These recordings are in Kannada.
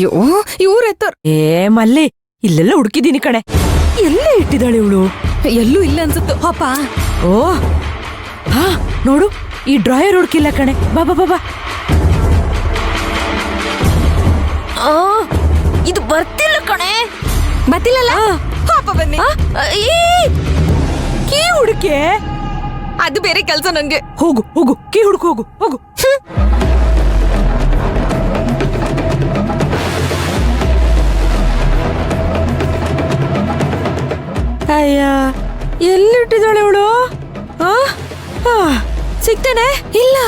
ಅಯ್ಯೋ ಇವ್ರೆತ್ತರ್. ಮಲ್ಲಿ, ಇಲ್ಲೆಲ್ಲ ಹುಡುಕಿದೀನಿ ಕಣೆ. ಎಲ್ಲೇ ಇಟ್ಟಿದ್ದಾಳೆ ಇವಳು? ಎಲ್ಲೂ ಇಲ್ಲ ಅನ್ಸುತ್ತು. ಪಾಪ. ಓ ಹಾ, ನೋಡು, ಈ ಡ್ರಾಯರ್ ಹುಡುಕಿಲ್ಲ ಕಣೆ. ಬಾ ಬಾ ಬಾ ಬಾ. ಇದು ಬರ್ತಿಲ್ಲ ಕಣೆ. ಬರ್ತಿಲ್ಲಲ್ಲ? ಪಾಪ ಬನ್ನಿ. ಕೀ ಹುಡುಕೆ. ಅದು ಬೇರೆ ಕೆಲ್ಸ ನಂಗೆ. ಹೋಗು ಹೋಗು, ಕೀ ಹುಡುಕು, ಹೋಗು ಹೋಗು. ಅಯ್ಯ, ಎಲ್ಲಿಟ್ಟಿದ್ದಾಳೆ ಇವಳು? ಸಿಗ್ತಾನೆ ಇಲ್ಲ.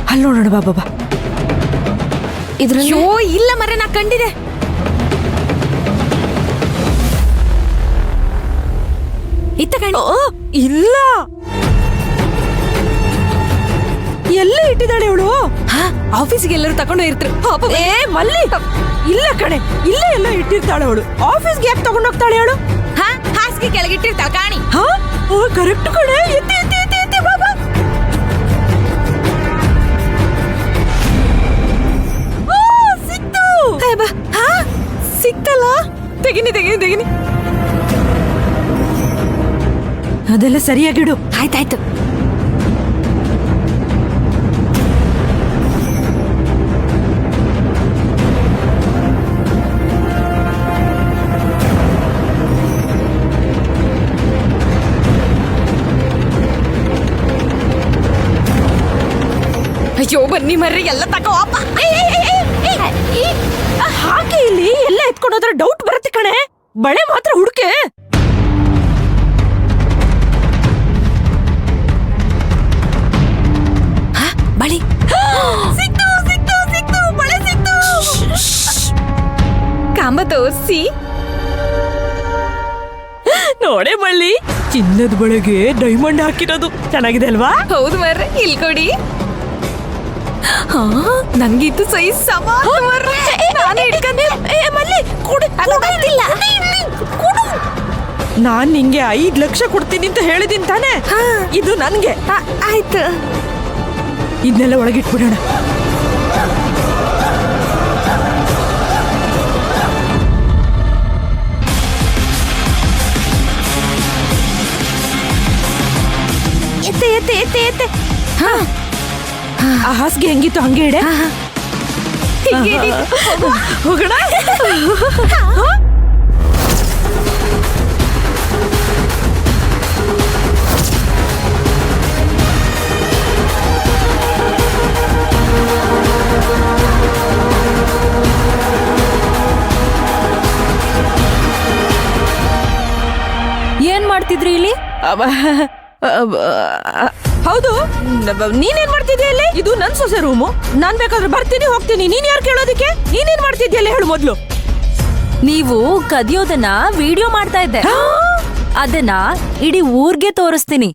ಅಲ್ಲಿ ನೋಡೋಣ. ಬಾ ಬಾ ಬಾ. ಇದ್ರಲ್ಲೋ ಇಲ್ಲ ಮರೆ, ನಾ ಕಂಡಿದೆ. ಇತ್ತ ಕಣ್. ಇಲ್ಲ, ಎಲ್ಲೇ ಇಟ್ಟಿದ್ದಾಳೆ ಇವಳು? ಆಫೀಸ್ಗೆ ಎಲ್ಲರೂ ತಗೊಂಡು ಇರ್ತಾರೆ. ಪಾಪ. ಮಲ್ಲಿ, ಇಲ್ಲ ಕಣೆ, ಇಲ್ಲೇ ಎಲ್ಲ ಇಟ್ಟಿರ್ತಾಳೆ ಅವಳು. ಆಫೀಸ್ಗೆ ಯಾಕೆ ತಗೊಂಡೋಗ್ತಾಳೆ ಅವಳು? ಹಾಸಿಗೆ ಕೆಳಗಿಟ್ಟಿರ್ತಾಳ ಕಾಣಿ. ಕರೆಕ್ಟ್ ಕಣೆ. ಎತ್ತಿ ಎತ್ತಿ ಎತ್ತಿ ಎತ್ತಿ. ಬಾಬಾ, ಸಿಕ್ತು. ಸಿಕ್ತಲ್ಲ. ತೆಗಿನಿ ತೆಗಿನಿ ತೆಗಿನಿ. ಅದೆಲ್ಲ ಸರಿಯಾಗಿಡು. ಆಯ್ತಾಯ್ತು. ಅಯ್ಯೋ ಬನ್ನಿ ಮರ್ರಿ, ಎಲ್ಲ ತಗೋ. ಅಪ್ಪ ಹಾಗೆ ಇಲ್ಲಿ ಎಲ್ಲ ಎತ್ಕೊಂಡೋದ್ರೆ ಡೌಟ್ ಬರುತ್ತೆ ಕಣೆ. ಬಳೆ ಮಾತ್ರ ಹುಡುಕೆ. ಬಳಿ ಸಿಕ್ತು ಸಿಕ್ತು ಸಿಕ್ತು. ಬಳೆ ಸಿಕ್ತು. ಕಾಂಬ ತೋರಿಸಿ. ನೋಡೆ ಮಳ್ಳಿ, ಚಿನ್ನದ ಬಳೆಗೆ ಡೈಮಂಡ್ ಹಾಕಿರೋದು ಚೆನ್ನಾಗಿದೆ ಅಲ್ವಾ? ಹೌದು ಮರ್ರೆ, ಇಲ್ಲಿ ಕೊಡಿ. ನಂಗಿತ್ತು ಸೈಜ್ ಸಮ. ನಾನೇ ಹಿಡ್ಕಂದೆ. ಮಲ್ಲಿ ಕೊಡು. ನಾನ್ ನಿಂಗೆ 5 ಲಕ್ಷ ಕೊಡ್ತೀನಿ ಅಂತ ಹೇಳಿದೀನಿ ತಾನೆ. ಇದು ನನ್ಗೆ. ಆಯ್ತು. ಇದನ್ನೆಲ್ಲ ಒಳಗಿಟ್ಬಿಡೋಣ. ಎತ್ತೆ ಎತ್ತೆ ಎತ್ತೆ ಎತ್ತೆ. ಆ ಹಾಸಿಗೆ ಹೆಂಗಿತ್ತು ಹಂಗೆ ಇಡೆ. ಹೋಗೋಣ. ಏನ್ ಮಾಡ್ತಿದ್ರಿ ಇಲ್ಲಿ? ಹೌದು, ನೀನೇನ್ ಮಾಡ್ತಿದ್ಯಾ ಇಲ್ಲಿ? ಇದು ನನ್ ಸೊಸೆ ರೂಮು. ನಾನ್ ಬೇಕಾದ್ರೆ ಬರ್ತೀನಿ ಹೋಗ್ತೀನಿ. ನೀನ್ ಯಾರು ಕೇಳೋದಕ್ಕೆ? ನೀನೇನ್ ಮಾಡ್ತಿದ್ಯಲ್ಲ ಹೇಳು ಮೊದ್ಲು. ನೀವು ಕದಿಯೋದನ್ನ ವಿಡಿಯೋ ಮಾಡ್ತಾ ಇದ್ದೆ. ಅದನ್ನ ಇಡೀ ಊರ್ಗೆ ತೋರಿಸ್ತೀನಿ.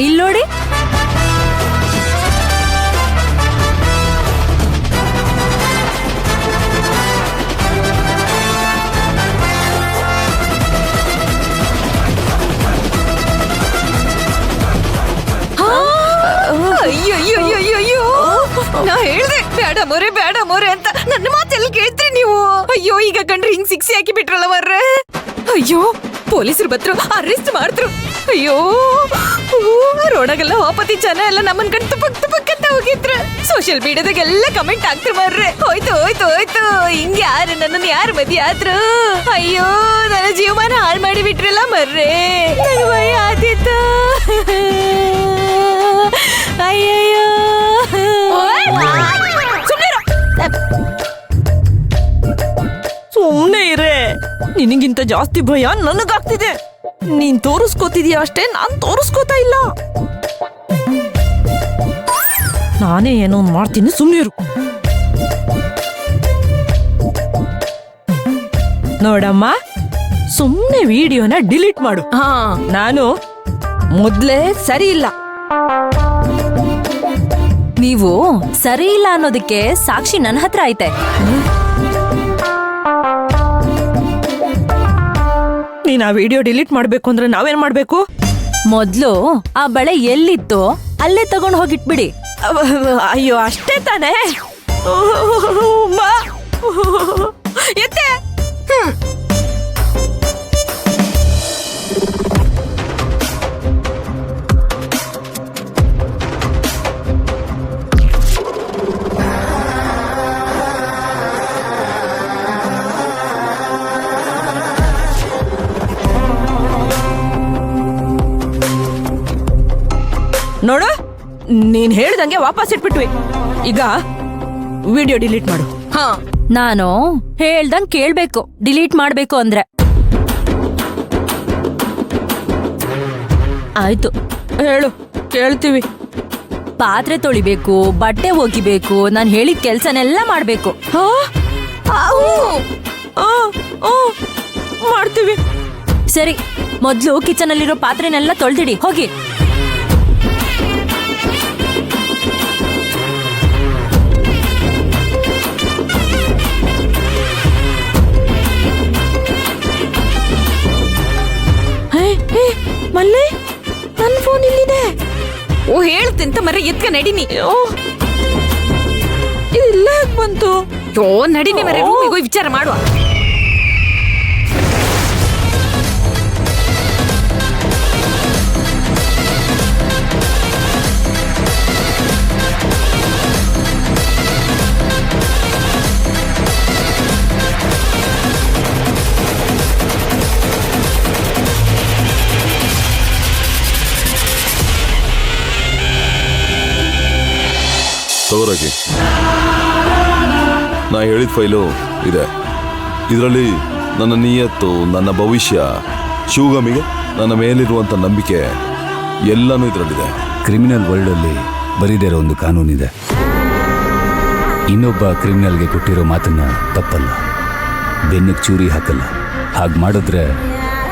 ಇಲ್ಲೋಡಿ. ಅಯ್ಯೋ, ನಾ ಹೇಳ್ದೆ ಬೇಡ ಮೊರೆ ಅಂತ. ನನ್ನ ಮಾತೆಲ್ಲ ಕೇಳ್ತೀರಿ ನೀವು? ಅಯ್ಯೋ, ಈಗ ಕಂಡ್ರೆ ಹಿಂಗ್ ಶಿಕ್ಷೆ ಹಾಕಿ ಬಿಟ್ರಲ್ಲ ಮರ್ರೆ. ಅಯ್ಯೋ, ಪೊಲೀಸರು ಬತ್ರು, ಅರೆಸ್ಟ್ ಮಾಡಿದ್ರು. ಅಯ್ಯೋ, ರೋಡಾಗೆಲ್ಲ ಹೋಪತಿ ಜನ ಎಲ್ಲ ನಮ್ಮನ್ ಕಂಡು ತುಪಕ್ ಅಂತ ಹೋಗಿದ್ರು. ಸೋಷಿಯಲ್ ಮೀಡಿಯಾದಾಗೆಲ್ಲ ಕಮೆಂಟ್ ಆಗ್ತಿರ್ ಮರ್ರೆ. ಹೋಯ್ತು ಹೋಯ್ತು ಹೋಯ್ತು, ಹಿಂಗ್ ನನ್ನನ್ನು ಯಾರು ಮದಿ ಆದ್ರು? ಅಯ್ಯೋ, ನನ್ನ ಜೀವಮಾನ ಹಾಳು ಮಾಡಿ ಬಿಟ್ರಲ್ಲ ಮರ್ರೆ. ನನ್ನ ಭಯ ಆದಿತ್ತು. ಅಯ್ಯಯ್ಯೋ, ಸುಮ್ನೆ ಇರೇ. ನಿನಗಿಂತ ಜಾಸ್ತಿ ಭಯ ನನಗಾಗ್ತಿದೆ. ನೀನ್ ತೋರಿಸ್ಕೋತಿದ್ಯಾ ಅಷ್ಟೇ, ನಾನ್ ತೋರಿಸ್ಕೋತಾ ಇಲ್ಲ. ನಾನೇ ಏನೋ ಮಾಡ್ತೀನಿ, ಸುಮ್ನೆ ಇರು. ನೋಡಮ್ಮ, ಸುಮ್ನೆ ವಿಡಿಯೋನ ಡಿಲೀಟ್ ಮಾಡು. ನಾನು ಮೊದ್ಲೇ ಸರಿ ಇಲ್ಲ. ನೀವು ಸರಿ ಇಲ್ಲ ಅನ್ನೋದಕ್ಕೆ ಸಾಕ್ಷಿ ನನ್ನ ಹತ್ರ ಐತೆ. ನೀನ್ ಆ ವಿಡಿಯೋ ಡಿಲೀಟ್ ಮಾಡ್ಬೇಕು ಅಂದ್ರೆ ನಾವೇನ್ ಮಾಡ್ಬೇಕು? ಮೊದ್ಲು ಆ ಬಳೆ ಎಲ್ಲಿತ್ತೋ ಅಲ್ಲೇ ತಗೊಂಡ್ ಹೋಗಿಟ್ಬಿಡಿ. ಅಯ್ಯೋ ಅಷ್ಟೇ ತಾನೇ. ಎತ್ತೆ. ನೋಡು, ನೀನ್ ಹೇಳ್ದಂಗೆ ವಾಪಸ್ ಇಟ್ಬಿಟ್ವಿ. ಈಗ ವಿಡಿಯೋ ಡಿಲೀಟ್ ಮಾಡು. ಹಾ, ನಾನು ಹೇಳ್ದಂಗ್ ಕೇಳ್ಬೇಕು, ಡಿಲೀಟ್ ಮಾಡ್ಬೇಕು ಅಂದ್ರೆ. ಆಯ್ತು, ಹೇಳು, ಕೇಳ್ತೀವಿ. ಪಾತ್ರೆ ತೊಳಿಬೇಕು, ಬಟ್ಟೆ ಒಗಿಬೇಕು, ನಾನ್ ಹೇಳಿದ ಕೆಲ್ಸನೆಲ್ಲ ಮಾಡ್ಬೇಕು. ಹಾ? ಮಾಡ್ತೀವಿ. ಸರಿ, ಮೊದ್ಲು ಕಿಚನ್ ಅಲ್ಲಿರೋ ಪಾತ್ರೆನೆಲ್ಲ ತೊಳ್ದಿಡಿ, ಹೋಗಿ. ಮಲ್ಲೆ, ನನ್ನ ಫೋನ್ ಇಲ್ಲಿದೆ. ಓ ಹೇಳ್ತೆಂತ ಮರ ಎತ್ಕ ನಡಿನಿ. ಇಲ್ಲ ಬಂತು. ಯೋ ನಡಿನಿ ಮರ, ರೂಮಿಗೆ ಹೋಗಿ ವಿಚಾರ ಮಾಡುವ. ತಗೋರಾಕಿ, ನಾ ಹೇಳಿದ ಫೈಲು ಇದೆ. ಇದರಲ್ಲಿ ನನ್ನ ನಿಯತ್ತು, ನನ್ನ ಭವಿಷ್ಯ, ಶಿವಗಾಮಿಗೆ ನನ್ನ ಮೇಲಿರುವಂಥ ನಂಬಿಕೆ ಎಲ್ಲನೂ ಇದರಲ್ಲಿದೆ. ಕ್ರಿಮಿನಲ್ ವರ್ಲ್ಡಲ್ಲಿ ಬರೀದೇ ಇರೋ ಒಂದು ಕಾನೂನಿದೆ. ಇನ್ನೊಬ್ಬ ಕ್ರಿಮಿನಲ್ಗೆ ಕೊಟ್ಟಿರೋ ಮಾತನ್ನ ತಪ್ಪಲ್ಲ, ಬೆನ್ನಿಗೆ ಚೂರಿ ಹಾಕಲ್ಲ. ಹಾಗೆ ಮಾಡಿದ್ರೆ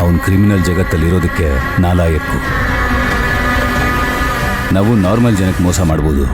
ಅವನು ಕ್ರಿಮಿನಲ್ ಜಗತ್ತಲ್ಲಿರೋದಕ್ಕೆ ನಾಲಾಯಕ್ಕು. ನಾವು ನಾರ್ಮಲ್ ಜನಕ್ಕೆ ಮೋಸ ಮಾಡ್ಬೋದು,